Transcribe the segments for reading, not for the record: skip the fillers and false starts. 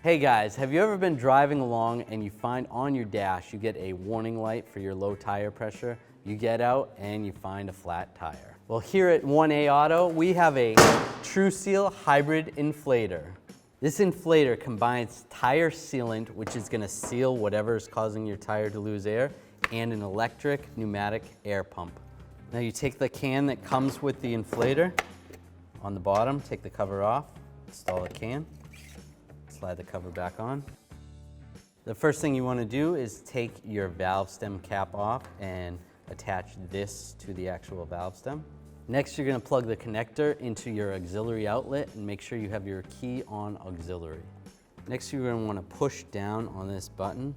Hey guys, have you ever been driving along and you find on your dash you get a warning light for your low tire pressure? You get out and you find a flat tire. Well, here at 1A Auto, we have a True Seal hybrid inflator. This inflator combines tire sealant, which is going to seal whatever is causing your tire to lose air, and an electric pneumatic air pump. Now you take the can that comes with the inflator on the bottom, take the cover off, install the can. Slide the cover back on. The first thing you want to do is take your valve stem cap off and attach this to the actual valve stem. Next, you're going to plug the connector into your auxiliary outlet and make sure you have your key on auxiliary. Next, you're going to want to push down on this button,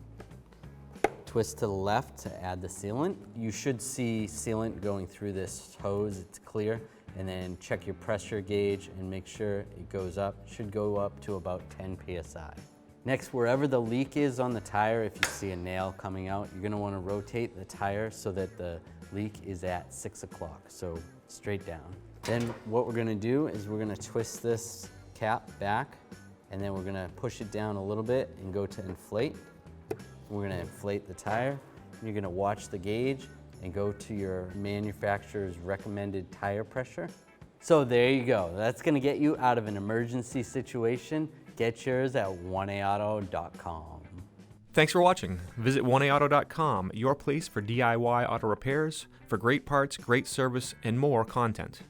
twist to the left to add the sealant. You should see sealant going through this hose, it's clear. And then check your pressure gauge and make sure it goes up. It should go up to about 10 psi. Next, wherever the leak is on the tire, if you see a nail coming out, you're going to want to rotate the tire so that the leak is at 6 o'clock, so straight down. Then what we're going to do is we're going to twist this cap back, and then we're going to push it down a little bit and go to inflate. We're going to inflate the tire. You're going to watch the gauge and go to your manufacturer's recommended tire pressure. So there you go. That's gonna get you out of an emergency situation. Get yours at 1aauto.com. Thanks for watching. Visit 1aauto.com, your place for DIY auto repairs, for great parts, great service, and more content.